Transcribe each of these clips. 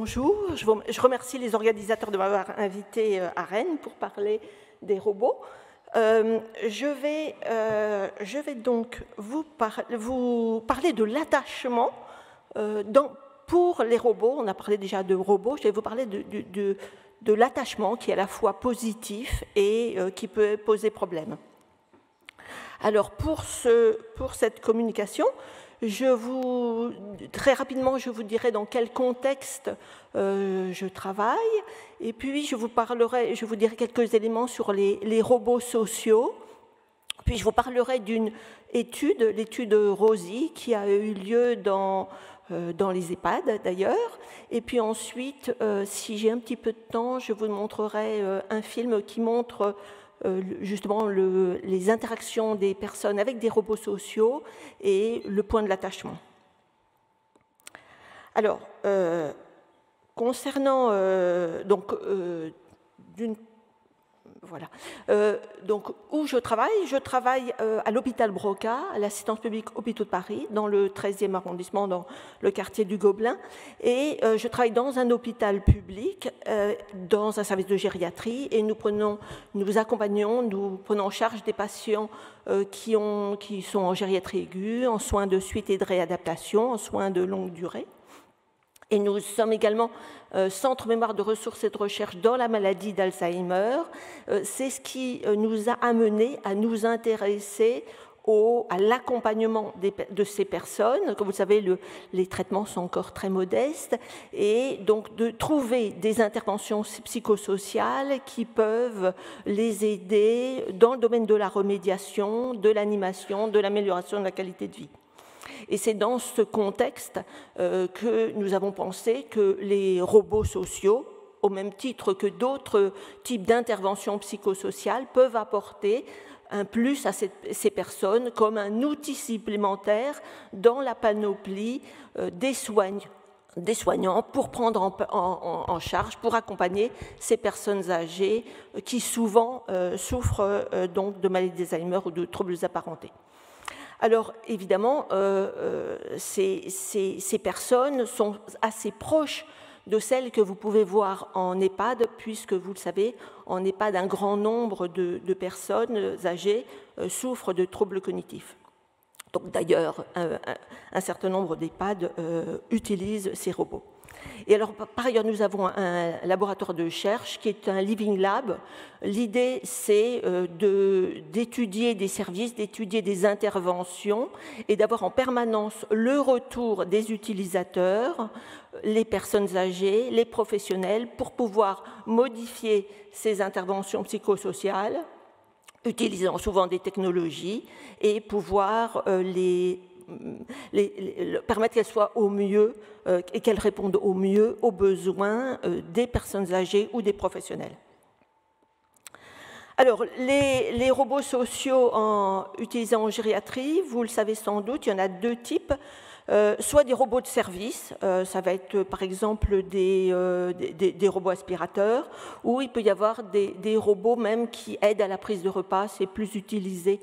bonjour. Je remercie les organisateurs de m'avoir invité à Rennes pour parler des robots. Je vais donc vous parler de l'attachement pour les robots. On a parlé déjà de robots. Je vais vous parler de l'attachement qui est à la fois positif et qui peut poser problème. Alors pour cette communication, très rapidement, je vous dirai dans quel contexte je travaille, et puis je vous dirai quelques éléments sur les robots sociaux, puis je vous parlerai d'une étude, l'étude Rosie, qui a eu lieu dans les EHPAD d'ailleurs, et puis ensuite, si j'ai un petit peu de temps, je vous montrerai un film qui montre justement les interactions des personnes avec des robots sociaux et le point de l'attachement. Alors, concernant voilà. Donc, où je travaille à l'hôpital Broca, à l'assistance publique Hôpitaux de Paris, dans le 13e arrondissement, dans le quartier du Gobelin. Et je travaille dans un hôpital public, dans un service de gériatrie, et nous prenons en charge des patients qui sont en gériatrie aiguë, en soins de suite et de réadaptation, en soins de longue durée. Et nous sommes également centre mémoire de ressources et de recherche dans la maladie d'Alzheimer. C'est ce qui nous a amené à nous intéresser à l'accompagnement de ces personnes. Comme vous le savez, les traitements sont encore très modestes, et donc de trouver des interventions psychosociales qui peuvent les aider dans le domaine de la remédiation, de l'animation, de l'amélioration de la qualité de vie. Et c'est dans ce contexte que nous avons pensé que les robots sociaux, au même titre que d'autres types d'interventions psychosociales, peuvent apporter un plus à ces personnes comme un outil supplémentaire dans la panoplie des soignants pour prendre en charge, pour accompagner ces personnes âgées qui souvent souffrent donc de maladie d'Alzheimer ou de troubles apparentés. Alors, évidemment, ces personnes sont assez proches de celles que vous pouvez voir en EHPAD, puisque, vous le savez, en EHPAD, un grand nombre de personnes âgées souffrent de troubles cognitifs. Donc, d'ailleurs, un certain nombre d'EHPAD utilisent ces robots. Et alors, par ailleurs, nous avons un laboratoire de recherche qui est un Living Lab. L'idée, c'est d'étudier des services, d'étudier des interventions et d'avoir en permanence le retour des utilisateurs, les personnes âgées, les professionnels, pour pouvoir modifier ces interventions psychosociales, utilisant souvent des technologies, et pouvoir permettre qu'elles soient au mieux et qu'elles répondent au mieux aux besoins des personnes âgées ou des professionnels. Alors, les robots sociaux utilisés en gériatrie, vous le savez sans doute, il y en a deux types. Soit des robots de service, ça va être par exemple des robots aspirateurs, ou il peut y avoir des robots même qui aident à la prise de repas, c'est plus utilisé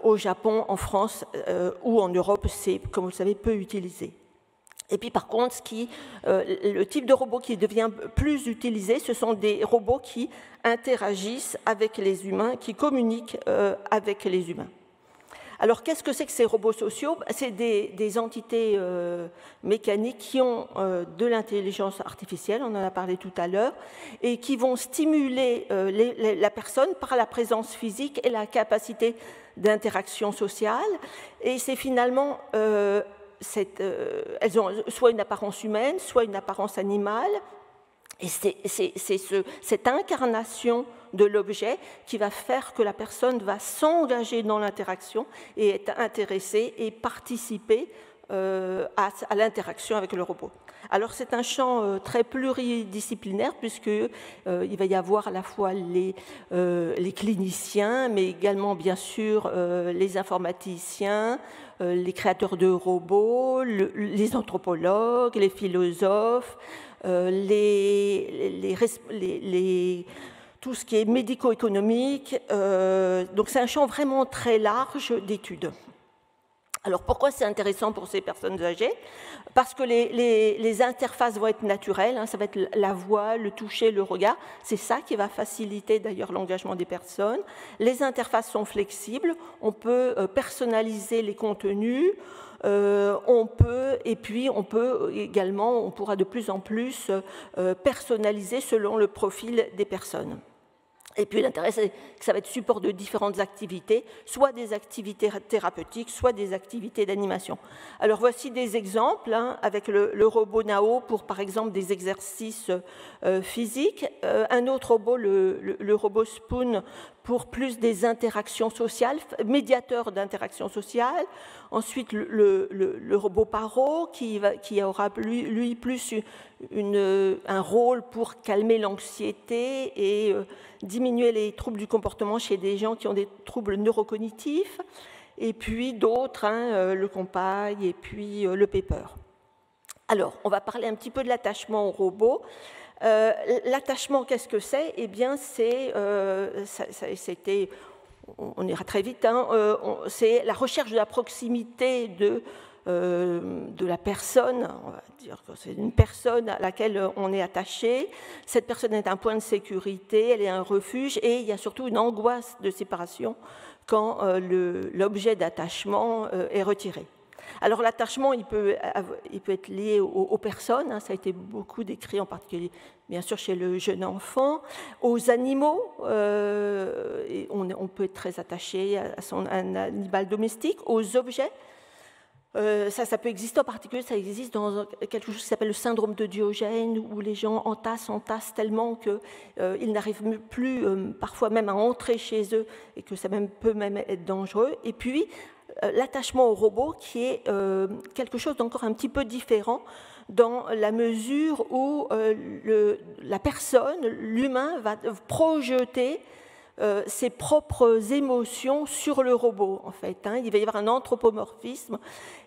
au Japon, en France ou en Europe, c'est, comme vous le savez, peu utilisé. Et puis par contre, le type de robot qui devient plus utilisé, ce sont des robots qui interagissent avec les humains, qui communiquent avec les humains. Alors, qu'est-ce que c'est que ces robots sociaux? C'est des entités mécaniques qui ont de l'intelligence artificielle, on en a parlé tout à l'heure, et qui vont stimuler la personne par la présence physique et la capacité d'interaction sociale. Et c'est finalement, elles ont soit une apparence humaine, soit une apparence animale. Et c'est cette incarnation de l'objet qui va faire que la personne va s'engager dans l'interaction et être intéressée et participer à l'interaction avec le robot. Alors c'est un champ très pluridisciplinaire puisqu'il va y avoir à la fois les cliniciens, mais également bien sûr les informaticiens, les créateurs de robots, les anthropologues, les philosophes, tout ce qui est médico-économique. Donc c'est un champ vraiment très large d'études. Alors pourquoi c'est intéressant pour ces personnes âgées? Parce que les interfaces vont être naturelles, hein, ça va être la voix, le toucher, le regard. C'est ça qui va faciliter d'ailleurs l'engagement des personnes. Les interfaces sont flexibles, on peut personnaliser les contenus, on peut également, on pourra de plus en plus personnaliser selon le profil des personnes. Et puis l'intérêt, c'est que ça va être support de différentes activités, soit des activités thérapeutiques, soit des activités d'animation. Alors voici des exemples hein, avec le robot Nao pour par exemple des exercices physiques. Un autre robot, le robot Spoon, pour plus des interactions sociales, médiateur d'interactions sociales. Ensuite, le robot Paro, qui aura lui plus un rôle pour calmer l'anxiété et diminuer les troubles du comportement chez des gens qui ont des troubles neurocognitifs. Et puis d'autres, hein, le Compagne et puis le Pepper. Alors, on va parler un petit peu de l'attachement au robot. L'attachement, qu'est-ce que c'est? Eh bien, on ira très vite, hein, c'est la recherche de la proximité de la personne, on va dire que c'est une personne à laquelle on est attaché. Cette personne est un point de sécurité, elle est un refuge, et il y a surtout une angoisse de séparation quand l'objet d'attachement est retiré. Alors l'attachement, il peut être lié aux personnes, hein, ça a été beaucoup décrit en particulier, bien sûr, chez le jeune enfant, aux animaux, et on peut être très attaché à un animal domestique, aux objets. Ça peut exister, en particulier, ça existe dans quelque chose qui s'appelle le syndrome de Diogène, où les gens entassent tellement qu'ils n'arrivent plus, parfois même, à entrer chez eux, et que ça peut même être dangereux. Et puis, l'attachement au robot, qui est quelque chose d'encore un petit peu différent, dans la mesure où la personne, l'humain, va projeter ses propres émotions sur le robot, en fait. Hein. Il va y avoir un anthropomorphisme.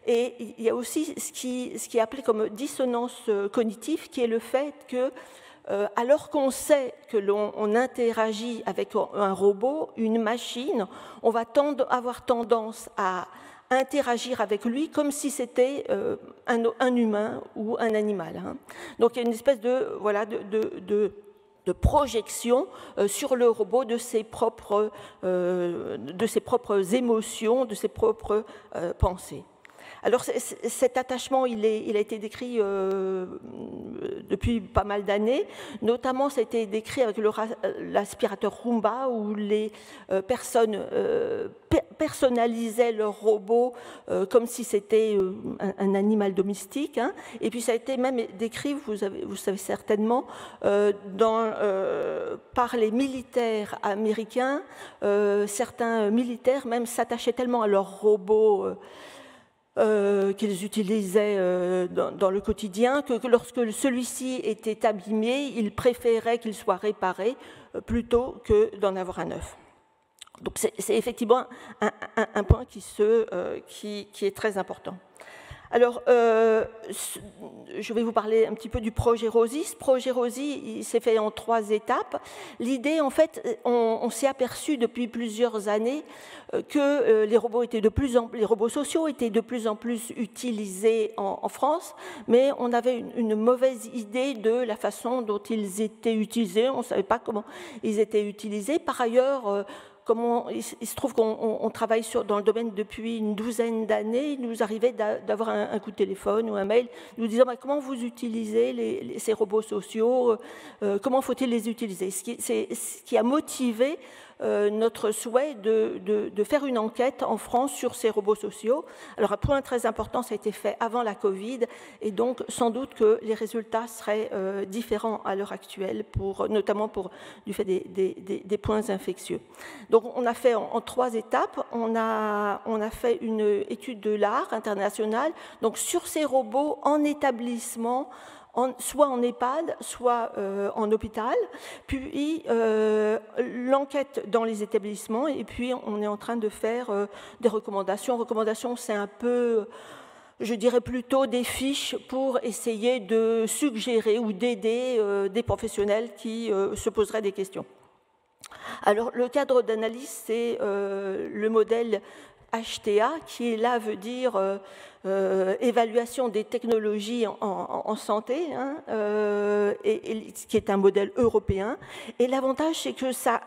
Et il y a aussi ce qui est appelé comme dissonance cognitive, qui est le fait que, alors qu'on sait que l'on interagit avec un robot, une machine, on va avoir tendance à interagir avec lui comme si c'était un humain ou un animal. Hein. Donc il y a une espèce de projection sur le robot de ses propres émotions, de ses propres pensées. Alors cet attachement, il a été décrit depuis pas mal d'années, notamment ça a été décrit avec l'aspirateur Roomba, où les personnes personnalisaient leur robot comme si c'était un animal domestique, hein. Et puis ça a été même décrit, vous savez certainement, par les militaires américains. Certains militaires même s'attachaient tellement à leur robot qu'ils utilisaient dans le quotidien, que lorsque celui-ci était abîmé, ils préféraient qu'il soit réparé plutôt que d'en avoir un neuf. Donc c'est effectivement un point qui est très important. Alors, je vais vous parler un petit peu du projet Rosie. Ce projet Rosie, il s'est fait en 3 étapes. L'idée, en fait, on s'est aperçu depuis plusieurs années que les robots sociaux étaient de plus en plus utilisés en France, mais on avait une mauvaise idée de la façon dont ils étaient utilisés. On ne savait pas comment ils étaient utilisés. Par ailleurs, il se trouve qu'on travaille dans le domaine depuis une douzaine d'années. Il nous arrivait d'avoir un coup de téléphone ou un mail nous disant comment vous utilisez ces robots sociaux, comment faut-il les utiliser. Ce qui a motivé notre souhait de faire une enquête en France sur ces robots sociaux. Alors un point très important, ça a été fait avant la Covid, et donc sans doute que les résultats seraient différents à l'heure actuelle, notamment du fait des points infectieux. Donc on a fait en 3 étapes. On a fait une étude de l'art internationale, donc sur ces robots en établissement, soit en EHPAD, soit en hôpital, puis l'enquête dans les établissements, et puis on est en train de faire des recommandations. Recommandations, c'est un peu, je dirais plutôt des fiches pour essayer de suggérer ou d'aider des professionnels qui se poseraient des questions. Alors, le cadre d'analyse, c'est le modèle HTA, qui là veut dire évaluation des technologies en santé, hein, qui est un modèle européen. Et l'avantage, c'est que ça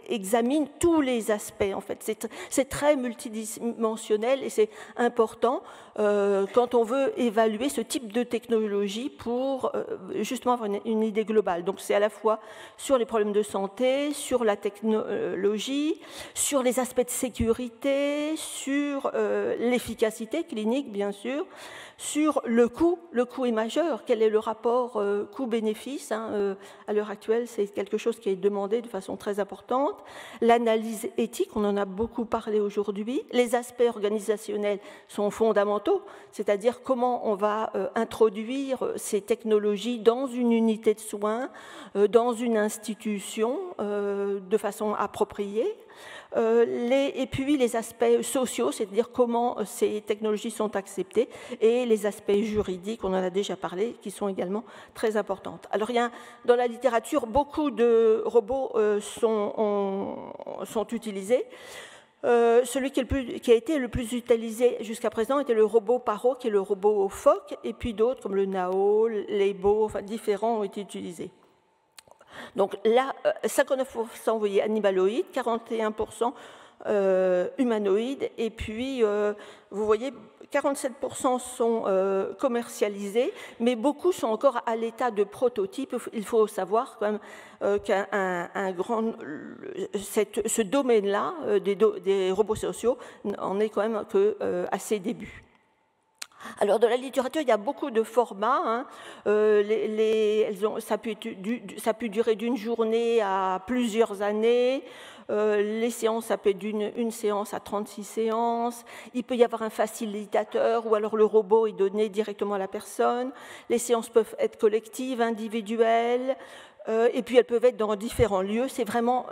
examine tous les aspects, en fait. C'est très multidimensionnel et c'est important quand on veut évaluer ce type de technologie pour justement avoir une idée globale. Donc c'est à la fois sur les problèmes de santé, sur la technologie, sur les aspects de sécurité, sur l'efficacité clinique, bien sûr, sur le coût. Le coût est majeur. Quel est le rapport coût-bénéfice, hein, à l'heure actuelle, c'est quelque chose qui est demandé de façon très importante. L'analyse éthique, on en a beaucoup parlé aujourd'hui. Les aspects organisationnels sont fondamentaux, c'est-à-dire comment on va introduire ces technologies dans une unité de soins, dans une institution, de façon appropriée. Et puis les aspects sociaux, c'est-à-dire comment ces technologies sont acceptées, et les aspects juridiques, on en a déjà parlé, qui sont également très importants. Alors il y a dans la littérature beaucoup de robots sont utilisés. Celui qui a été le plus utilisé jusqu'à présent était le robot Paro, qui est le robot phoque, et puis d'autres comme le Nao, l'Eibo, enfin différents ont été utilisés. Donc là, 59%, vous voyez, animaloïdes, 41% humanoïdes, et puis vous voyez, 47% sont commercialisés, mais beaucoup sont encore à l'état de prototype. Il faut savoir quand même ce domaine-là des robots sociaux en est quand même à ses débuts. Alors, dans la littérature, il y a beaucoup de formats. Hein. Ça a pu durer d'une journée à plusieurs années. Les séances, ça peut être d'une séance à 36 séances. Il peut y avoir un facilitateur ou alors le robot est donné directement à la personne. Les séances peuvent être collectives, individuelles. Et puis elles peuvent être dans différents lieux. C'est vraiment,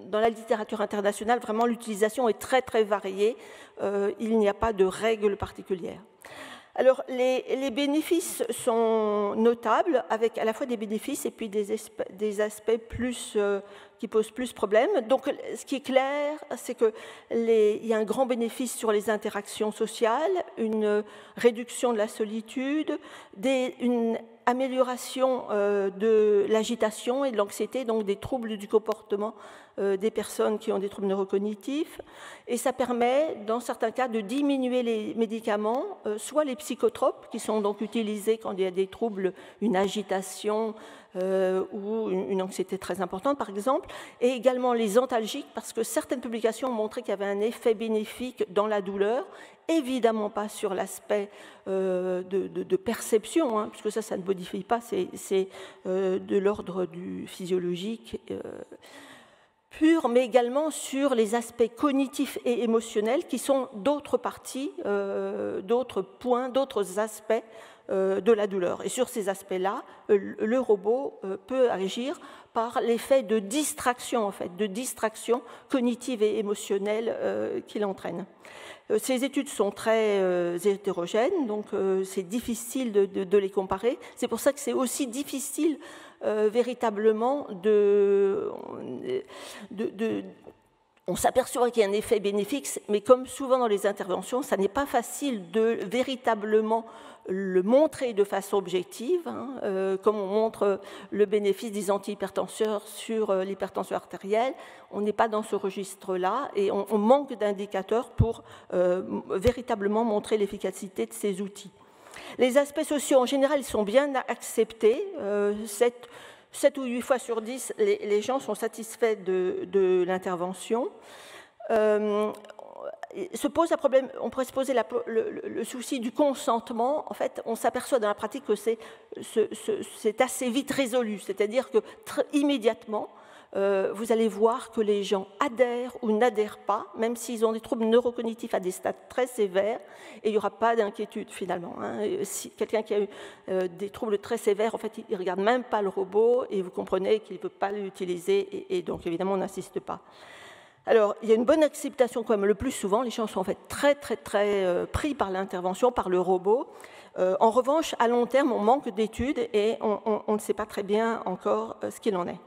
dans la littérature internationale, vraiment l'utilisation est très très variée. Il n'y a pas de règles particulières. Alors les bénéfices sont notables, avec à la fois des bénéfices et puis des aspects qui posent plus problème. Donc ce qui est clair, c'est qu'il y a un grand bénéfice sur les interactions sociales, une réduction de la solitude, une amélioration de l'agitation et de l'anxiété, donc des troubles du comportement des personnes qui ont des troubles neurocognitifs. Et ça permet, dans certains cas, de diminuer les médicaments, soit les psychotropes, qui sont donc utilisés quand il y a des troubles, une agitation ou une anxiété très importante, par exemple, et également les antalgiques, parce que certaines publications ont montré qu'il y avait un effet bénéfique dans la douleur, évidemment pas sur l'aspect de perception, hein, puisque ça ne modifie pas, c'est de l'ordre du physiologique pur, mais également sur les aspects cognitifs et émotionnels qui sont d'autres parties, d'autres points, d'autres aspects de la douleur. Et sur ces aspects-là, le robot peut agir par l'effet de distraction, en fait, de distraction cognitive et émotionnelle qu'il entraîne. Ces études sont très hétérogènes, donc c'est difficile de les comparer. C'est pour ça que c'est aussi difficile véritablement on s'aperçoit qu'il y a un effet bénéfique, mais comme souvent dans les interventions, ça n'est pas facile de véritablement le montrer de façon objective, hein, comme on montre le bénéfice des antihypertenseurs sur l'hypertension artérielle. On n'est pas dans ce registre-là et on manque d'indicateurs pour véritablement montrer l'efficacité de ces outils. Les aspects sociaux, en général, ils sont bien acceptés. 7 ou 8 fois sur 10, les gens sont satisfaits de l'intervention. Se pose un problème, on pourrait se poser le souci du consentement. En fait, on s'aperçoit dans la pratique que c'est assez vite résolu, c'est-à-dire que immédiatement, vous allez voir que les gens adhèrent ou n'adhèrent pas, même s'ils ont des troubles neurocognitifs à des stades très sévères, et il n'y aura pas d'inquiétude finalement. Hein. Si quelqu'un qui a eu des troubles très sévères, en fait, il ne regarde même pas le robot, et vous comprenez qu'il ne peut pas l'utiliser, et donc évidemment on n'insiste pas. Alors, il y a une bonne acceptation quand même. Le plus souvent, les gens sont en fait très pris par l'intervention, par le robot. En revanche, à long terme, on manque d'études et on ne sait pas très bien encore ce qu'il en est.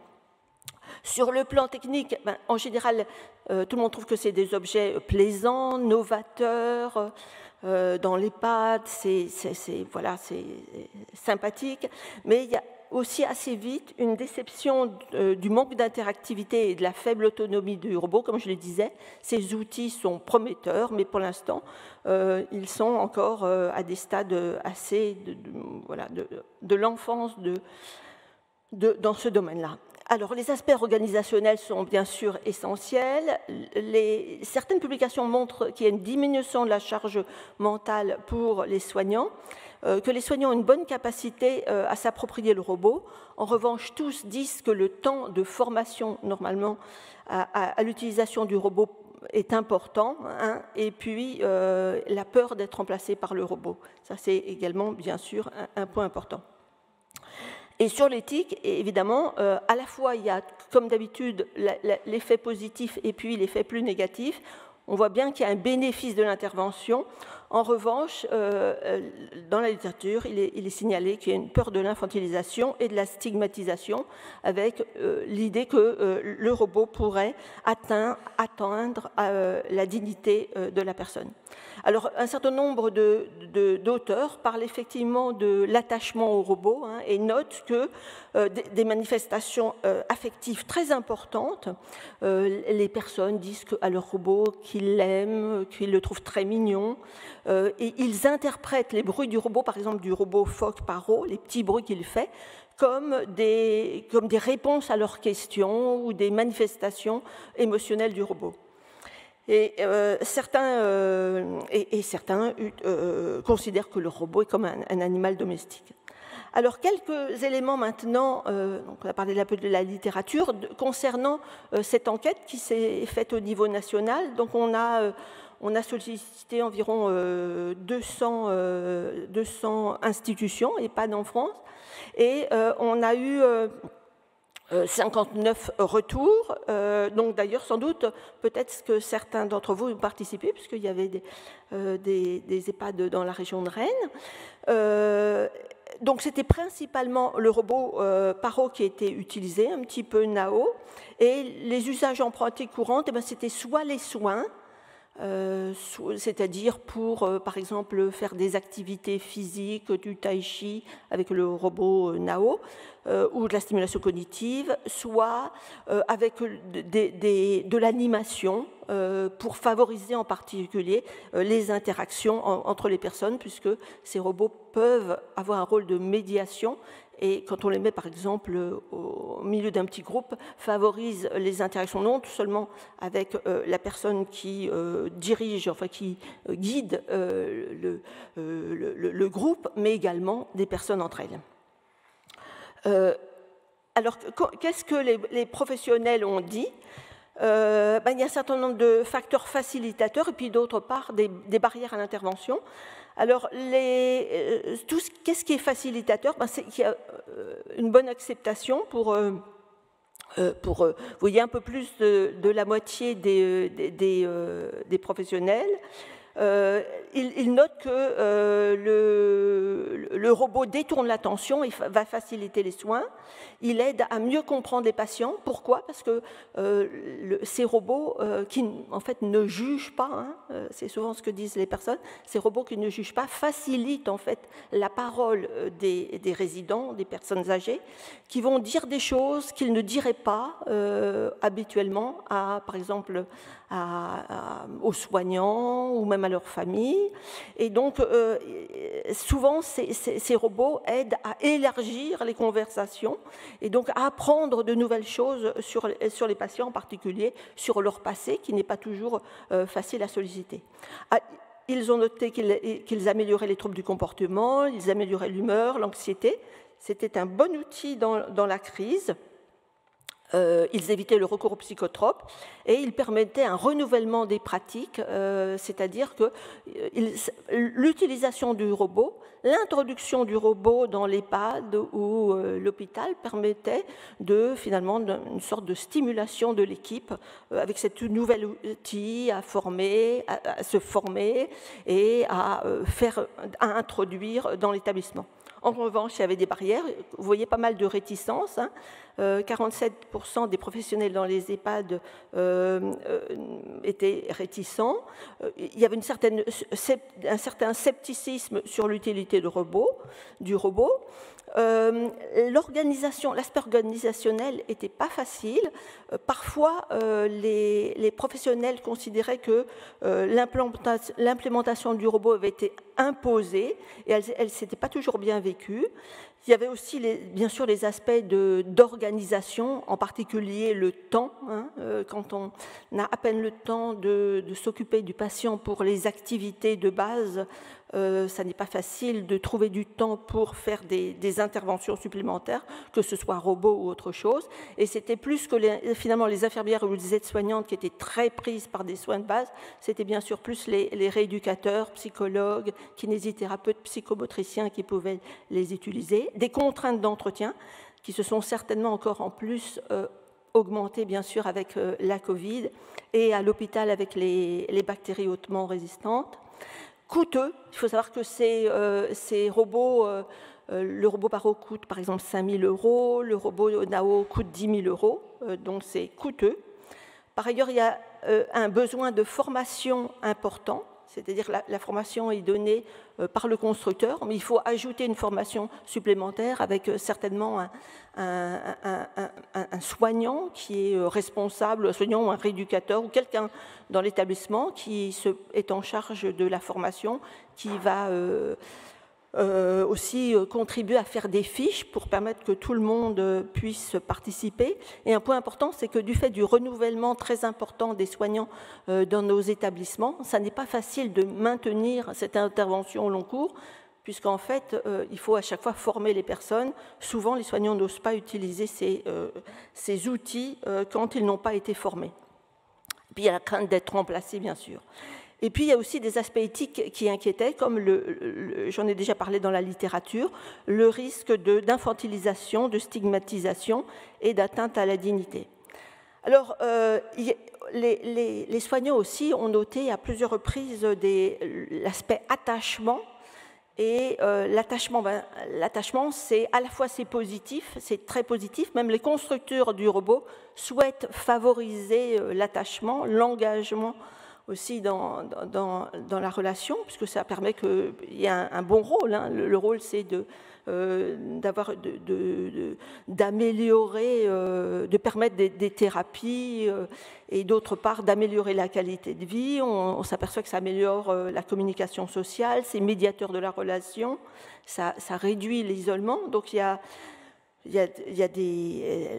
Sur le plan technique, en général, tout le monde trouve que c'est des objets plaisants, novateurs. Dans l'EHPAD, c'est sympathique, mais il y a aussi assez vite une déception du manque d'interactivité et de la faible autonomie du robot. Comme je le disais, ces outils sont prometteurs, mais pour l'instant, ils sont encore à des stades assez de l'enfance dans ce domaine-là. Alors, les aspects organisationnels sont bien sûr essentiels. Certaines publications montrent qu'il y a une diminution de la charge mentale pour les soignants, que les soignants ont une bonne capacité à s'approprier le robot. En revanche, tous disent que le temps de formation, normalement, à l'utilisation du robot est important, hein, et puis la peur d'être remplacé par le robot. Ça, c'est également, bien sûr, un point important. Et sur l'éthique, évidemment, à la fois, il y a, comme d'habitude, l'effet positif et puis l'effet plus négatif. On voit bien qu'il y a un bénéfice de l'intervention. En revanche, dans la littérature, il est signalé qu'il y a une peur de l'infantilisation et de la stigmatisation, avec l'idée que le robot pourrait atteindre la dignité de la personne. Alors, un certain nombre d'auteurs parlent effectivement de l'attachement au robot, hein, et notent que des manifestations affectives très importantes, les personnes disent à leur robot qu'ils l'aiment, qu'ils le trouvent très mignon, et ils interprètent les bruits du robot, par exemple du robot Fogg-Paro, les petits bruits qu'il fait, comme des réponses à leurs questions ou des manifestations émotionnelles du robot. Et certains considèrent que le robot est comme un animal domestique. Alors, quelques éléments maintenant, donc on a parlé un peu de la littérature, concernant cette enquête qui s'est faite au niveau national. Donc, on a sollicité environ 200 institutions, EHPAD en France, et on a eu 59 retours. Donc d'ailleurs, sans doute, peut-être que certains d'entre vous ont participé, puisqu'il y avait des EHPAD dans la région de Rennes. Donc c'était principalement le robot Paro qui était utilisé, un petit peu Nao, et les usages en pratique courante, c'était soit les soins, c'est-à-dire pour, par exemple, faire des activités physiques, du tai chi avec le robot Nao, ou de la stimulation cognitive, soit avec de l'animation pour favoriser en particulier les interactions entre les personnes, puisque ces robots peuvent avoir un rôle de médiation. Et quand on les met, par exemple, au milieu d'un petit groupe, favorise les interactions non seulement avec la personne qui dirige, enfin qui guide le groupe, mais également des personnes entre elles. Alors, qu'est-ce que les professionnels ont dit ? Il y a un certain nombre de facteurs facilitateurs et puis d'autre part des barrières à l'intervention. Alors, qu'est-ce qui est facilitateur ? C'est qu'il y a une bonne acceptation pour vous voyez, un peu plus de la moitié des professionnels. Il note que le robot détourne l'attention et va faciliter les soins. Il aide à mieux comprendre les patients. Pourquoi ? Parce que ces robots qui, en fait, ne jugent pas, hein, c'est souvent ce que disent les personnes, ces robots qui ne jugent pas facilitent, en fait, la parole des résidents, des personnes âgées, qui vont dire des choses qu'ils ne diraient pas habituellement, par exemple, aux soignants ou même à leur famille. Et donc, souvent, ces robots aident à élargir les conversations et donc à apprendre de nouvelles choses sur les patients, en particulier sur leur passé, qui n'est pas toujours facile à solliciter. Ils ont noté qu'ils amélioraient les troubles du comportement, ils amélioraient l'humeur, l'anxiété. C'était un bon outil dans la crise. Ils évitaient le recours aux psychotropes et ils permettaient un renouvellement des pratiques, c'est-à-dire que l'utilisation du robot, l'introduction du robot dans l'EHPAD ou l'hôpital permettait finalement une sorte de stimulation de l'équipe avec cet nouvel outil à se former et à introduire dans l'établissement. En revanche, il y avait des barrières. Vous voyez pas mal de réticences. 47% des professionnels dans les EHPAD étaient réticents. Il y avait un certain scepticisme sur l'utilité du robot. L'aspect organisationnel n'était pas facile. Parfois, les professionnels considéraient que l'implémentation du robot avait été imposée et elle ne s'était pas toujours bien vécue. Il y avait aussi, bien sûr, les aspects d'organisation, en particulier le temps. Quand on a à peine le temps de s'occuper du patient pour les activités de base, ça n'est pas facile de trouver du temps pour faire des interventions supplémentaires, que ce soit robot ou autre chose. Et c'était plus que finalement les infirmières ou les aides-soignantes qui étaient très prises par des soins de base, c'était bien sûr plus les rééducateurs, psychologues, kinésithérapeutes, psychomotriciens qui pouvaient les utiliser. Des contraintes d'entretien qui se sont certainement encore en plus augmentées, bien sûr, avec la Covid et à l'hôpital avec les bactéries hautement résistantes. Coûteux, il faut savoir que ces robots, le robot Paro coûte par exemple 5 000 €, le robot Nao coûte 10 000 €, donc c'est coûteux. Par ailleurs, il y a un besoin de formation important, c'est-à-dire la formation est donnée par le constructeur, mais il faut ajouter une formation supplémentaire avec certainement un soignant qui est responsable, un soignant ou un rééducateur ou quelqu'un dans l'établissement qui est en charge de la formation, qui va aussi contribuer à faire des fiches pour permettre que tout le monde puisse participer. Et un point important, c'est que du fait du renouvellement très important des soignants dans nos établissements, ça n'est pas facile de maintenir cette intervention au long cours, puisqu'en fait, il faut à chaque fois former les personnes. Souvent, les soignants n'osent pas utiliser ces outils quand ils n'ont pas été formés. Puis il y a la crainte d'être remplacés, bien sûr. Et puis, il y a aussi des aspects éthiques qui inquiétaient, comme j'en ai déjà parlé dans la littérature, le risque d'infantilisation, de stigmatisation et d'atteinte à la dignité. Alors, les soignants aussi ont noté à plusieurs reprises l'aspect attachement. Et l'attachement, c'est à la fois c'est positif, c'est très positif. Même les constructeurs du robot souhaitent favoriser l'attachement, l'engagement aussi dans la relation, puisque ça permet qu'il y ait un bon rôle. Le rôle, c'est d'améliorer, de permettre des thérapies et d'autre part d'améliorer la qualité de vie. On s'aperçoit que ça améliore la communication sociale, c'est médiateur de la relation, ça réduit l'isolement. Donc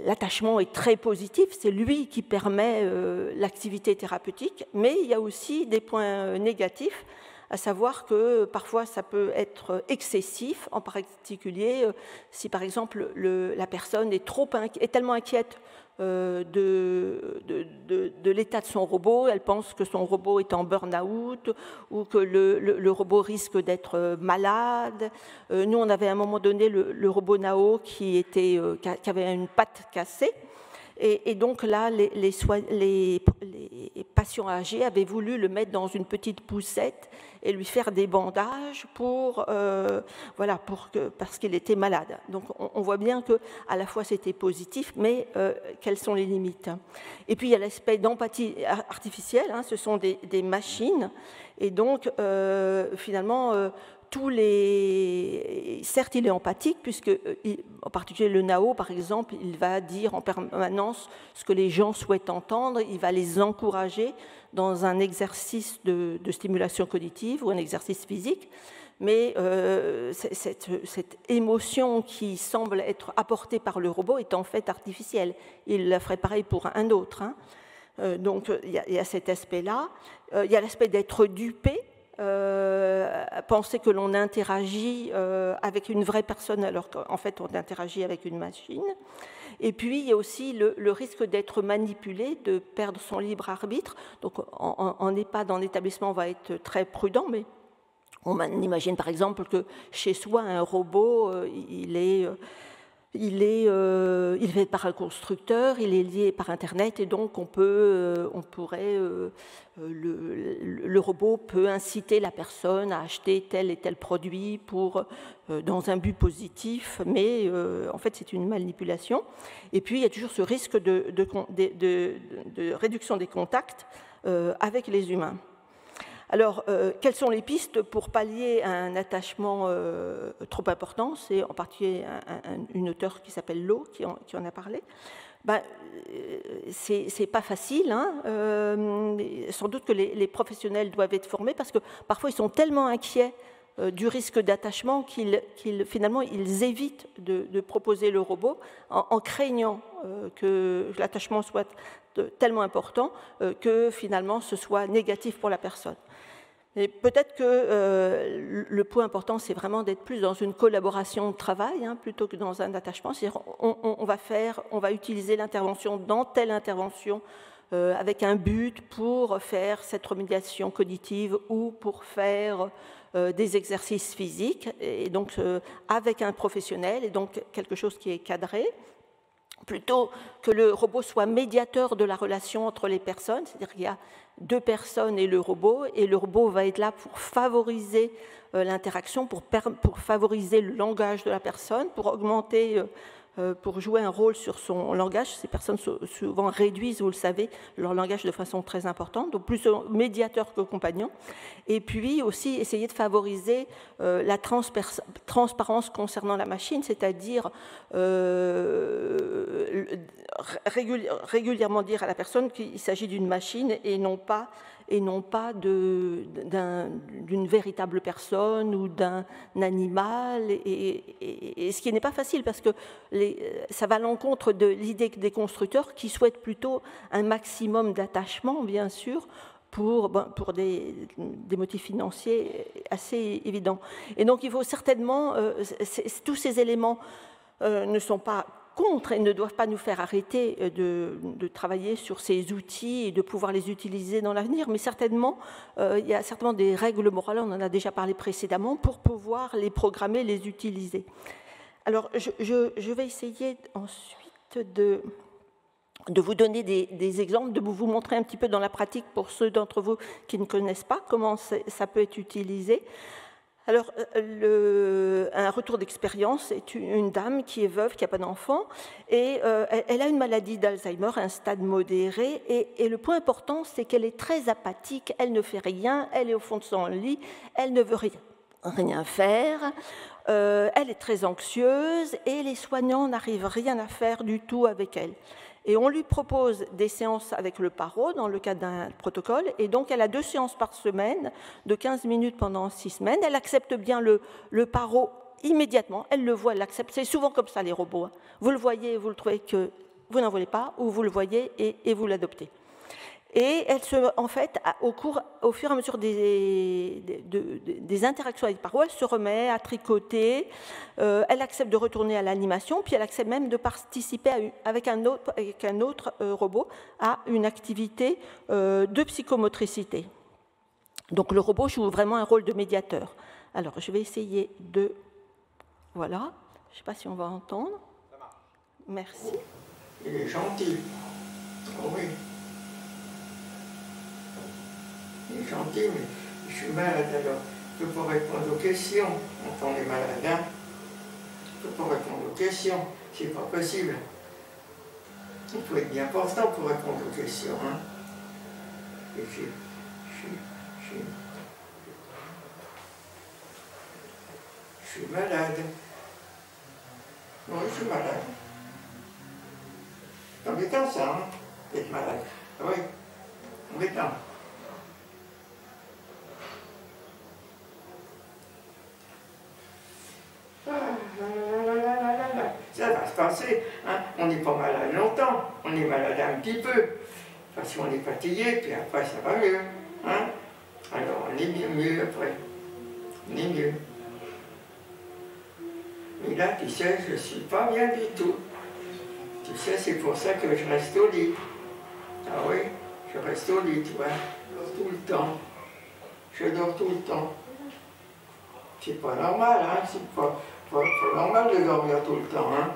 l'attachement est très positif, c'est lui qui permet l'activité thérapeutique, mais il y a aussi des points négatifs, à savoir que parfois ça peut être excessif, en particulier si par exemple la personne est tellement inquiète de l'état de son robot, elle pense que son robot est en burn-out ou que le robot risque d'être malade. Nous, on avait à un moment donné le robot Nao qui avait une patte cassée. Et donc là, les patients âgés avaient voulu le mettre dans une petite poussette et lui faire des bandages parce qu'il était malade. Donc on voit bien que à la fois c'était positif, mais quelles sont les limites. Et puis il y a l'aspect d'empathie artificielle, ce sont des machines, et donc finalement certes, il est empathique, puisque, en particulier le Nao, par exemple, il va dire en permanence ce que les gens souhaitent entendre, il va les encourager dans un exercice de stimulation cognitive ou un exercice physique, mais cette émotion qui semble être apportée par le robot est en fait artificielle. Il la ferait pareil pour un autre. Donc, il y a cet aspect-là. Il y a l'aspect d'être dupé. Penser que l'on interagit avec une vraie personne alors qu'en fait on interagit avec une machine. Et puis il y a aussi le risque d'être manipulé, de perdre son libre arbitre. Donc en EHPAD, en établissement, on va être très prudent, mais on imagine par exemple que chez soi un robot, il il est fait par un constructeur, il est lié par Internet, et donc le robot peut inciter la personne à acheter tel et tel produit dans un but positif, mais en fait c'est une manipulation. Et puis il y a toujours ce risque de réduction des contacts avec les humains. Alors, quelles sont les pistes pour pallier un attachement trop important? C'est en particulier une auteure qui s'appelle Lowe qui en a parlé. C'est pas facile, hein. Sans doute que les professionnels doivent être formés parce que parfois ils sont tellement inquiets du risque d'attachement finalement ils évitent de proposer le robot en craignant que l'attachement soit tellement important que finalement ce soit négatif pour la personne. Et peut-être que le point important, c'est vraiment d'être plus dans une collaboration de travail plutôt que dans un attachement. C'est-à-dire on va utiliser l'intervention dans telle intervention avec un but pour faire cette remédiation cognitive ou pour faire des exercices physiques, et donc avec un professionnel, et donc quelque chose qui est cadré, plutôt que le robot soit médiateur de la relation entre les personnes, c'est-à-dire qu'il y a deux personnes et le robot va être là pour favoriser l'interaction, pour favoriser le langage de la personne, pour augmenter, pour jouer un rôle sur son langage. Ces personnes souvent réduisent, vous le savez, leur langage de façon très importante, donc plus médiateur que compagnon. Et puis aussi essayer de favoriser la transparence concernant la machine, c'est-à-dire régulièrement dire à la personne qu'il s'agit d'une machine et non pas d'une véritable personne ou d'un animal, et ce qui n'est pas facile parce que ça va à l'encontre de l'idée des constructeurs qui souhaitent plutôt un maximum d'attachement, bien sûr, pour des motifs financiers assez évidents. Et donc il faut certainement, tous ces éléments ne sont pas contre et ne doivent pas nous faire arrêter de travailler sur ces outils et de pouvoir les utiliser dans l'avenir, mais certainement, il y a certainement des règles morales, on en a déjà parlé précédemment, pour pouvoir les programmer, les utiliser. Alors, je vais essayer ensuite de vous donner des exemples, de vous montrer un petit peu dans la pratique, pour ceux d'entre vous qui ne connaissent pas, comment ça peut être utilisé. Alors, un retour d'expérience, c'est une dame qui est veuve, qui n'a pas d'enfant, et elle a une maladie d'Alzheimer, un stade modéré, et le point important, c'est qu'elle est très apathique, elle ne fait rien, elle est au fond de son lit, elle ne veut rien faire, elle est très anxieuse, et les soignants n'arrivent rien à faire du tout avec elle. Et on lui propose des séances avec le paro dans le cadre d'un protocole. Et donc, elle a 2 séances par semaine, de 15 minutes pendant 6 semaines. Elle accepte bien le paro immédiatement. Elle le voit, elle l'accepte. C'est souvent comme ça, les robots. Vous le voyez, vous le trouvez que vous n'en voulez pas, ou vous le voyez et vous l'adoptez. Et elle en fait, au fur et à mesure des interactions avec le paro, elle se remet à tricoter, elle accepte de retourner à l'animation, puis elle accepte même de participer avec un autre robot à une activité de psychomotricité. Donc le robot joue vraiment un rôle de médiateur. Alors je vais essayer de... Voilà, je ne sais pas si on va entendre. Ça marche. Merci. Il est gentil. Oh oui. Il est gentil, mais je suis malade alors. Je peux pas répondre aux questions. Quand on est malade, hein. Je peux pas répondre aux questions. C'est pas possible. Il faut être bien portant pour répondre aux questions, hein. Et je suis malade. Oui, je suis malade. C'est embêtant ça, hein, d'être malade. Oui, embêtant. Ça va se passer, hein. On n'est pas malade longtemps, on est malade un petit peu, parce qu'on est fatigué, puis après ça va mieux, hein. Alors on est mieux après, on est mieux. Mais là, tu sais, je ne suis pas bien du tout. Tu sais, c'est pour ça que je reste au lit. Ah oui, je reste au lit, tu vois, je dors tout le temps. Je dors tout le temps. C'est pas normal, hein, c'est pas normal de dormir tout le temps, hein.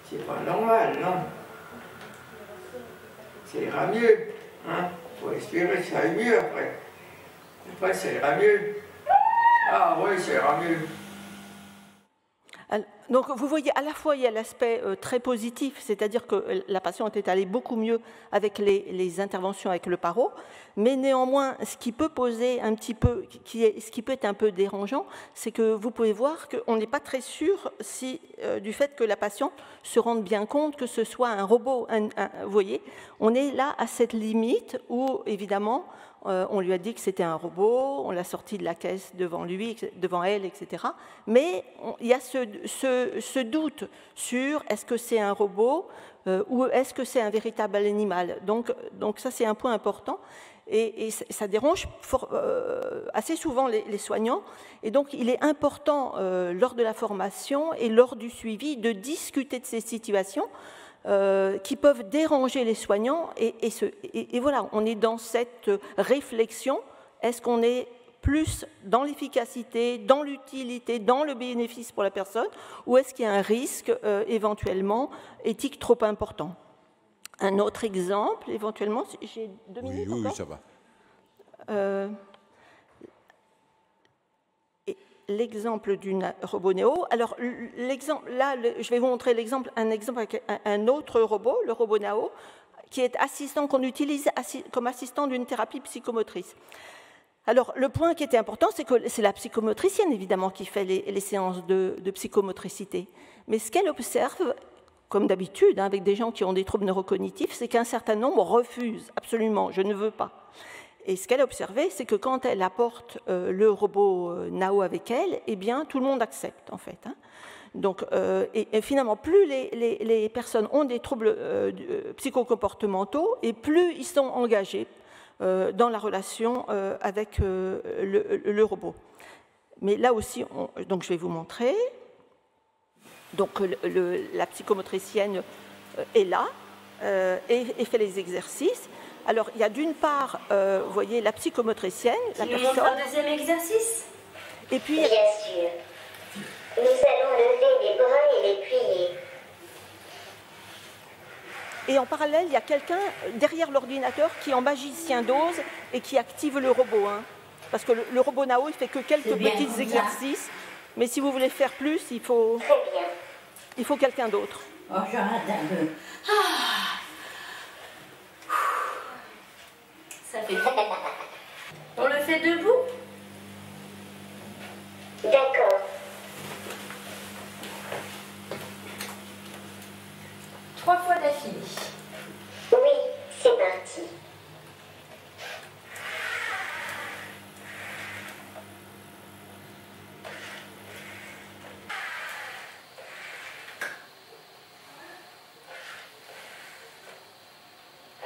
C'est pas normal, non. Ça ira mieux. Hein? Faut espérer que ça aille mieux après. Après, ça ira mieux. Ah oui, ça ira mieux. Donc vous voyez, à la fois il y a l'aspect très positif, c'est-à-dire que la patiente est allée beaucoup mieux avec les interventions avec le paro, mais néanmoins ce qui peut poser un petit peu, ce qui peut être un peu dérangeant, c'est que vous pouvez voir qu'on n'est pas très sûr du fait que la patiente se rende bien compte que ce soit un robot. Vous voyez, on est là à cette limite où évidemment on lui a dit que c'était un robot, on l'a sorti de la caisse devant lui, devant elle, etc. Mais il y a ce doute sur est-ce que c'est un robot ou est-ce que c'est un véritable animal. Donc ça, c'est un point important. Et ça dérange assez souvent les soignants. Et donc, il est important, lors de la formation et lors du suivi, de discuter de ces situations qui peuvent déranger les soignants. Et voilà, on est dans cette réflexion. Est-ce qu'on est plus dans l'efficacité, dans l'utilité, dans le bénéfice pour la personne, ou est-ce qu'il y a un risque éventuellement éthique trop important? Un autre exemple, éventuellement, j'ai 2 minutes encore. Oui, ça va. L'exemple d'une robot Nao. Alors, là, je vais vous montrer un exemple avec un autre robot, le robot Nao, qui est assistant, qu'on utilise comme assistant d'une thérapie psychomotrice. Alors, le point qui était important, c'est que c'est la psychomotricienne, évidemment, qui fait les séances de psychomotricité. Mais ce qu'elle observe, comme d'habitude, avec des gens qui ont des troubles neurocognitifs, c'est qu'un certain nombre refusent absolument, je ne veux pas. Et ce qu'elle a observé, c'est que quand elle apporte le robot Nao avec elle, eh bien, tout le monde accepte, en fait. Hein. Donc, et finalement, plus les personnes ont des troubles psychocomportementaux, et plus ils sont engagés dans la relation avec le robot. Mais là aussi, donc je vais vous montrer. Donc, la psychomotricienne est là et fait les exercices. Alors, il y a d'une part, vous voyez, la psychomotricienne, la personne. Tu nous montres un deuxième exercice? Et puis. Bien sûr. Nous allons lever les bras et les plier. Et en parallèle, il y a quelqu'un derrière l'ordinateur qui est en magicien d'ose et qui active le robot. Hein. Parce que le robot Nao, il fait que quelques petits exercices. Mais si vous voulez faire plus, il faut quelqu'un d'autre. Oh, j'arrête un peu. Ah. Ça fait bien. On le fait debout? D'accord. 3 fois d'affilée. Oui, c'est parti.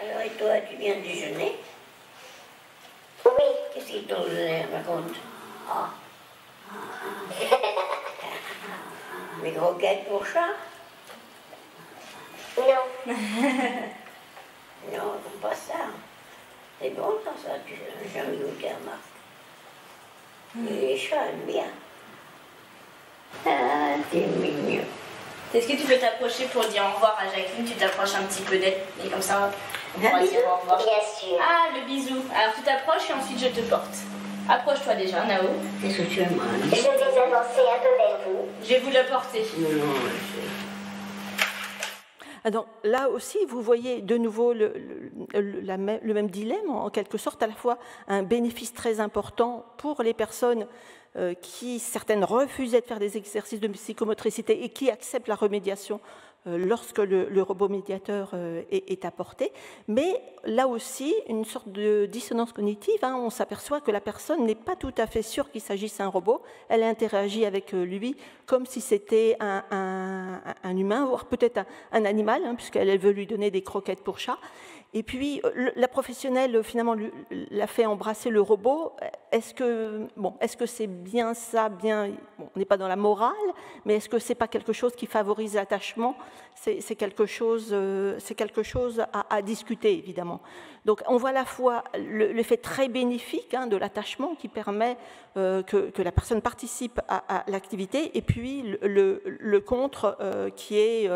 Alors, et toi, tu viens de déjeuner? Oui. Qu'est-ce qu'ils t'ont donné, raconte? Ah. Les croquettes pour chat? Non. Non, pas ça. C'est bon, ça, tu n'as jamais goûté, remarque. Et les chats aiment bien. Ah, t'es mignon. Est-ce que tu peux t'approcher pour dire au revoir à Jacqueline? Tu t'approches un petit peu d'elle et comme ça, on pourra dire au revoir. Bien sûr. Ah, le bisou. Alors tu t'approches et ensuite je te porte. Approche-toi déjà, Nao. Qu'est-ce que tu aimes, Je vais avancer un peu vers vous. Je vais vous le porter. Non, Alors, là aussi, vous voyez de nouveau le même dilemme, en quelque sorte, à la fois un bénéfice très important pour les personnes qui, certaines, refusaient de faire des exercices de psychomotricité et qui acceptent la remédiation lorsque le robot médiateur est apporté. Mais là aussi, une sorte de dissonance cognitive, hein, on s'aperçoit que la personne n'est pas tout à fait sûre qu'il s'agisse d'un robot, elle interagit avec lui comme si c'était un humain, voire peut-être un animal, hein, puisqu'elle veut lui donner des croquettes pour chat. Et puis, la professionnelle, finalement, l'a fait embrasser le robot. Est-ce que c'est bien ça, bien... Bon, on n'est pas dans la morale, mais est-ce que ce n'est pas quelque chose qui favorise l'attachement c'est quelque chose à discuter, évidemment. Donc on voit à la fois l'effet très bénéfique de l'attachement qui permet que la personne participe à l'activité, et puis le contre qui est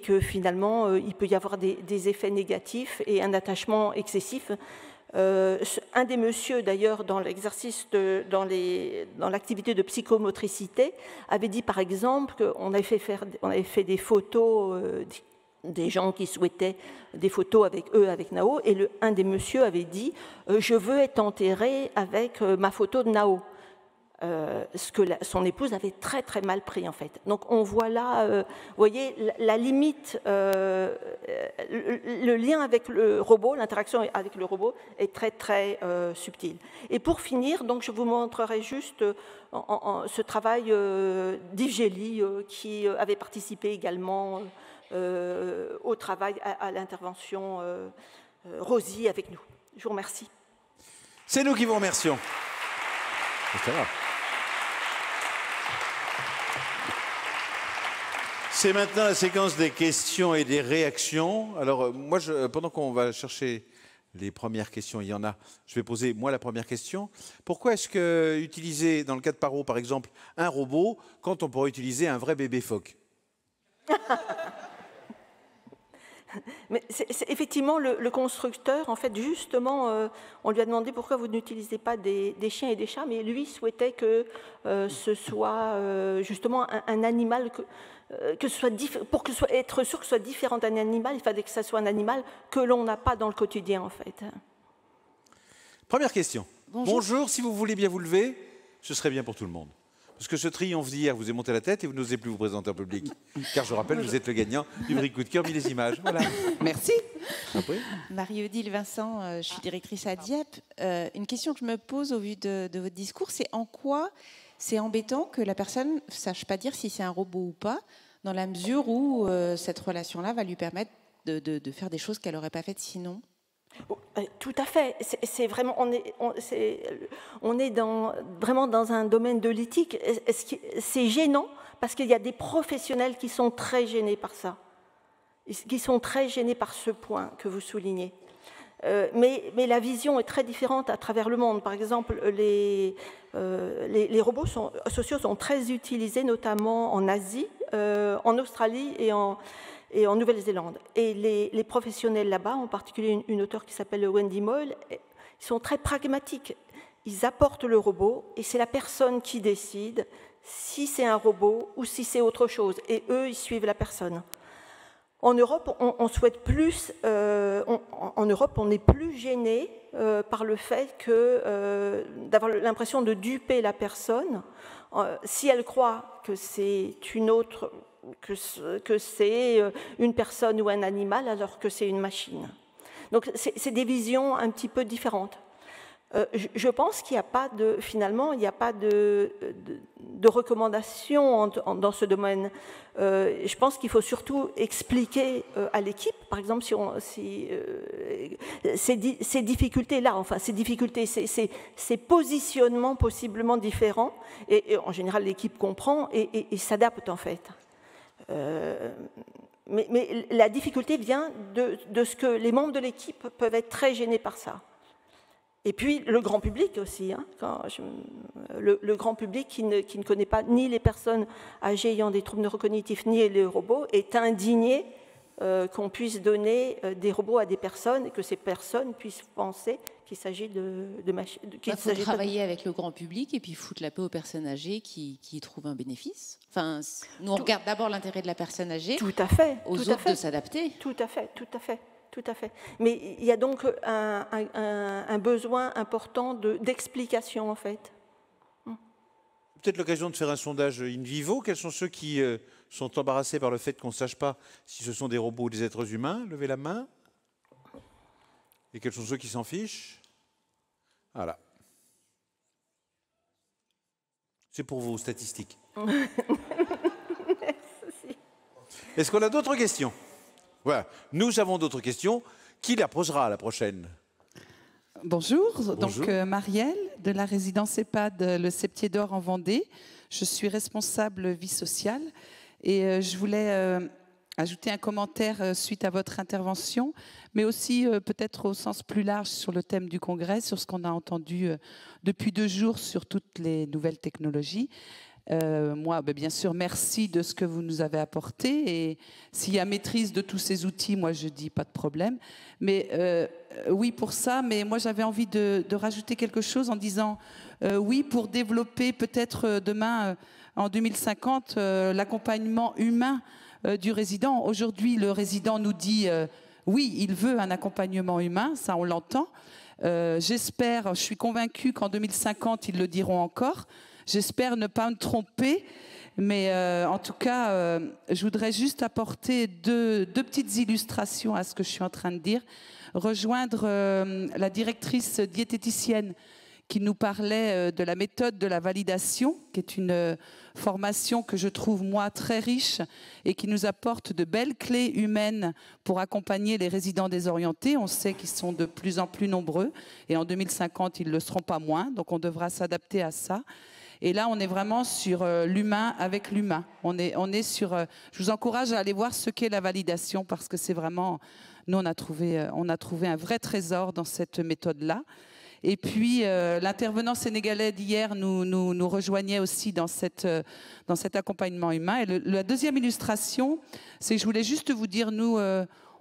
que finalement il peut y avoir des effets négatifs et un attachement excessif. Un des messieurs, d'ailleurs, dans l'exercice, dans l'activité de psychomotricité, avait dit, par exemple, qu'on avait fait des photos des gens qui souhaitaient des photos avec eux, avec Nao, et un des messieurs avait dit « Je veux être enterré avec ma photo de Nao ». Ce que son épouse avait très très mal pris en fait. Donc on voit là, vous voyez, la limite, le lien avec le robot, l'interaction avec le robot est très très subtile. Et pour finir, donc je vous montrerai juste ce travail d'Yves Gély qui avait participé également au travail, à l'intervention Rosie avec nous. Je vous remercie. C'est nous qui vous remercions. C'est maintenant la séquence des questions et des réactions. Alors, moi, pendant qu'on va chercher les premières questions, il y en a, je vais poser, moi, la première question. Pourquoi est-ce que utiliser, dans le cas de Paro, par exemple, un robot, quand on pourrait utiliser un vrai bébé phoque? Mais c'est effectivement, le constructeur, en fait, justement, on lui a demandé pourquoi vous n'utilisez pas des chiens et des chats, mais lui souhaitait que ce soit justement un animal, pour être sûr que ce soit différent d'un animal, il fallait que ce soit un animal que l'on n'a pas dans le quotidien, en fait. Première question. Bonjour, si vous voulez bien vous lever, ce serait bien pour tout le monde. Parce que ce triomphe d'hier vous est monté la tête et vous n'osez plus vous présenter en public. Car je rappelle, vous êtes le gagnant du prix coup de cœur mis images. Voilà. Merci. Après. Marie-Odile Vincent, je suis directrice à Dieppe. Une question que je me pose au vu de votre discours, c'est en quoi c'est embêtant que la personne ne sache pas dire si c'est un robot ou pas, dans la mesure où cette relation-là va lui permettre de faire des choses qu'elle n'aurait pas faites sinon? Tout à fait. C'est vraiment, on est vraiment dans un domaine de l'éthique. C'est gênant parce qu'il y a des professionnels qui sont très gênés par ça, qui sont très gênés par ce point que vous soulignez. Mais la vision est très différente à travers le monde. Par exemple, les robots sociaux sont très utilisés, notamment en Asie, en Australie et en Nouvelle-Zélande. Et les professionnels là-bas, en particulier une auteure qui s'appelle Wendy Moyle, ils sont très pragmatiques. Ils apportent le robot et c'est la personne qui décide si c'est un robot ou si c'est autre chose. Et eux, ils suivent la personne. En Europe, on souhaite plus. En Europe, on n'est plus gêné par le fait d'avoir l'impression de duper la personne si elle croit que c'est une autre, que c'est une personne ou un animal, alors que c'est une machine. Donc, c'est des visions un petit peu différentes. Je pense qu'il n'y a pas finalement, il n'y a pas de recommandation dans ce domaine. Je pense qu'il faut surtout expliquer à l'équipe, par exemple, ces difficultés-là, enfin ces difficultés, ces positionnements possiblement différents, et en général l'équipe comprend et s'adapte en fait. Mais la difficulté vient de ce que les membres de l'équipe peuvent être très gênés par ça. Et puis le grand public aussi, le grand public qui ne connaît pas ni les personnes âgées ayant des troubles neurocognitifs ni les robots est indigné qu'on puisse donner des robots à des personnes et que ces personnes puissent penser qu'il s'agit de machines. Il faut travailler avec le grand public et puis foutre la paix aux personnes âgées qui trouvent un bénéfice. Enfin, nous on regarde d'abord l'intérêt de la personne âgée. Tout à fait. Aux autres de s'adapter. Tout à fait, tout à fait. Tout à fait. Mais il y a donc un besoin important d'explication, en fait. Peut-être l'occasion de faire un sondage in vivo. Quels sont ceux qui sont embarrassés par le fait qu'on ne sache pas si ce sont des robots ou des êtres humains? Levez la main. Et quels sont ceux qui s'en fichent? Voilà. C'est pour vos statistiques. Merci. Est-ce qu'on a d'autres questions? Voilà, nous avons d'autres questions. Qui la posera à la prochaine? Bonjour, Bonjour. Donc Marielle de la résidence EHPAD Le Septier d'Or en Vendée. Je suis responsable vie sociale Et je voulais ajouter un commentaire suite à votre intervention, mais aussi peut-être au sens plus large sur le thème du congrès, sur ce qu'on a entendu depuis 2 jours sur toutes les nouvelles technologies. Moi, bien sûr, merci de ce que vous nous avez apporté. Et s'il y a maîtrise de tous ces outils, moi, je dis pas de problème. Mais oui, pour ça. Mais moi, j'avais envie de rajouter quelque chose en disant oui, pour développer peut-être demain, en 2050, l'accompagnement humain du résident. Aujourd'hui, le résident nous dit oui, il veut un accompagnement humain, ça on l'entend. J'espère, je suis convaincue qu'en 2050, ils le diront encore. J'espère ne pas me tromper, mais en tout cas, je voudrais juste apporter deux petites illustrations à ce que je suis en train de dire. Rejoindre la directrice diététicienne qui nous parlait de la méthode de la validation, qui est une formation que je trouve, moi, très riche et qui nous apporte de belles clés humaines pour accompagner les résidents désorientés. On sait qu'ils sont de plus en plus nombreux et en 2050, ils ne le seront pas moins, donc on devra s'adapter à ça. Et là, on est vraiment sur l'humain avec l'humain. On est sur. Je vous encourage à aller voir ce qu'est la validation parce que c'est vraiment. Nous, on a trouvé un vrai trésor dans cette méthode-là. Et puis, l'intervenant sénégalais d'hier nous rejoignait aussi dans cet accompagnement humain. Et la deuxième illustration, c'est que je voulais juste vous dire, nous,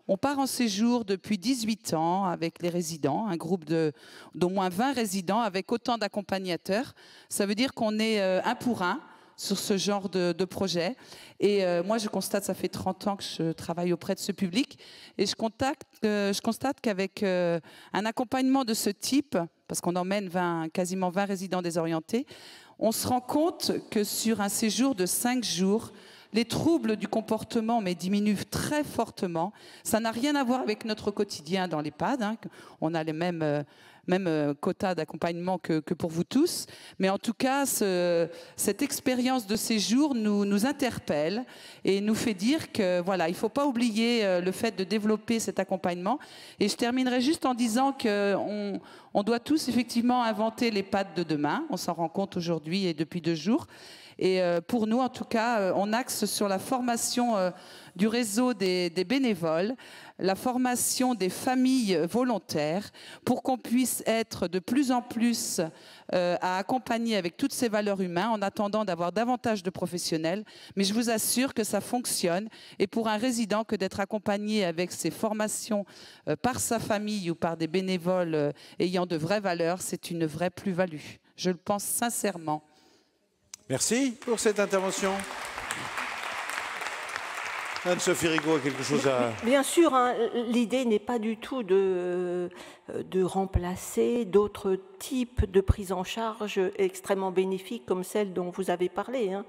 on part en séjour depuis 18 ans avec les résidents, un groupe d'au moins 20 résidents avec autant d'accompagnateurs. Ça veut dire qu'on est un pour un sur ce genre de projet. Et moi, je constate, ça fait 30 ans que je travaille auprès de ce public, et je constate qu'avec un accompagnement de ce type, parce qu'on emmène quasiment 20 résidents désorientés, on se rend compte que sur un séjour de 5 jours, les troubles du comportement diminuent très fortement. Ça n'a rien à voir avec notre quotidien dans l'EHPAD. Hein. On a les mêmes quotas d'accompagnement que pour vous tous. Mais en tout cas, cette expérience de séjour nous interpelle et nous fait dire que voilà, il ne faut pas oublier le fait de développer cet accompagnement. Et je terminerai juste en disant qu'on doit tous effectivement inventer l'EHPAD de demain. On s'en rend compte aujourd'hui et depuis 2 jours. Et pour nous, en tout cas, on axe sur la formation du réseau des bénévoles, la formation des familles volontaires, pour qu'on puisse être de plus en plus à accompagner avec toutes ces valeurs humaines, en attendant d'avoir davantage de professionnels. Mais je vous assure que ça fonctionne. Et pour un résident, que d'être accompagné avec ces formations par sa famille ou par des bénévoles ayant de vraies valeurs, c'est une vraie plus-value. Je le pense sincèrement. Merci pour cette intervention. Anne-Sophie Rigaud a quelque chose à... Bien sûr, hein, l'idée n'est pas du tout de remplacer d'autres types de prise en charge extrêmement bénéfiques comme celle dont vous avez parlé. Hein.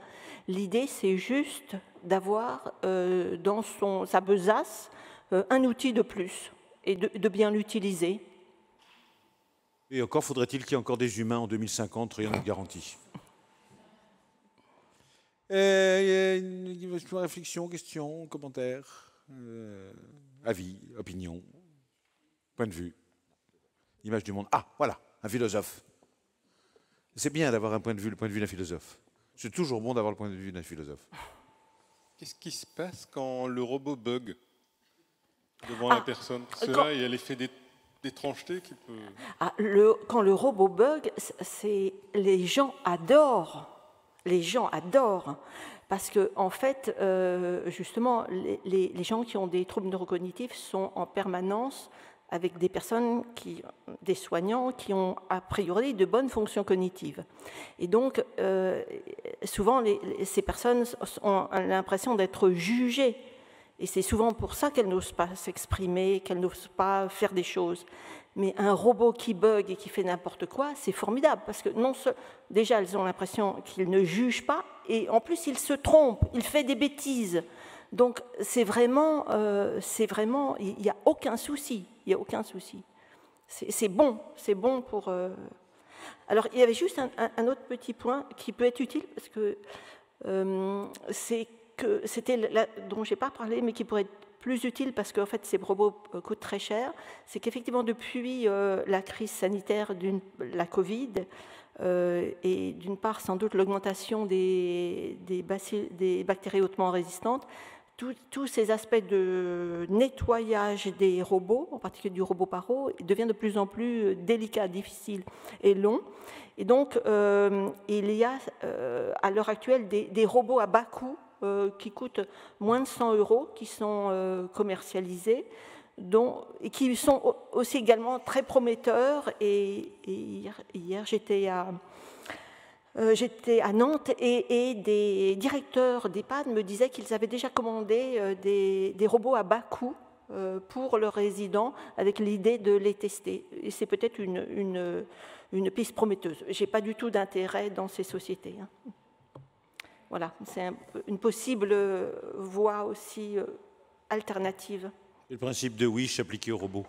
L'idée, c'est juste d'avoir dans sa besace un outil de plus et de bien l'utiliser. Et encore faudrait-il qu'il y ait encore des humains en 2050, rien de garanti. Une réflexion, question, commentaire, avis, opinion, point de vue, image du monde. Ah, voilà, un philosophe. C'est bien d'avoir un point de vue, le point de vue d'un philosophe. C'est toujours bon d'avoir le point de vue d'un philosophe. Qu'est-ce qui se passe quand le robot bug devant la personne? Parce que là, il y a l'effet d'étrangeté qui peut... Quand le robot bug, les gens adorent. Les gens adorent, parce que en fait, justement, les gens qui ont des troubles neurocognitifs sont en permanence avec des personnes, des soignants qui ont a priori de bonnes fonctions cognitives. Et donc, souvent, ces personnes ont l'impression d'être jugées. Et c'est souvent pour ça qu'elles n'osent pas s'exprimer, qu'elles n'osent pas faire des choses. Mais un robot qui bug et qui fait n'importe quoi, c'est formidable, parce que déjà, elles ont l'impression qu'il ne juge pas, et en plus, il se trompe, il fait des bêtises. Donc, c'est vraiment, il n'y a aucun souci, il n'y a aucun souci. C'est bon pour... Alors, il y avait juste un autre petit point qui peut être utile, parce que c'était dont je n'ai pas parlé, mais qui pourrait être plus utile parce qu'en fait, ces robots coûtent très cher. C'est qu'effectivement, depuis la crise sanitaire, la Covid, et d'une part, sans doute, l'augmentation des bactéries hautement résistantes, tous ces aspects de nettoyage des robots, en particulier du robot paro, deviennent de plus en plus délicats, difficiles et longs. Et donc, il y a à l'heure actuelle des robots à bas coût qui coûtent moins de 100 € qui sont commercialisés, et qui sont aussi également très prometteurs. Et hier j'étais à Nantes et des directeurs d'EHPAD me disaient qu'ils avaient déjà commandé des robots à bas coût pour leurs résidents avec l'idée de les tester. Et c'est peut-être une piste prometteuse. Je n'ai pas du tout d'intérêt dans ces sociétés. Voilà, c'est une possible voie aussi alternative. Et le principe de Wish appliqué aux robots.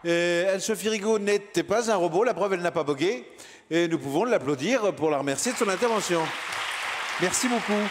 Anne-Sophie Rigaud n'était pas un robot, la preuve, elle n'a pas bogué. Et nous pouvons l'applaudir pour la remercier de son intervention. Merci beaucoup.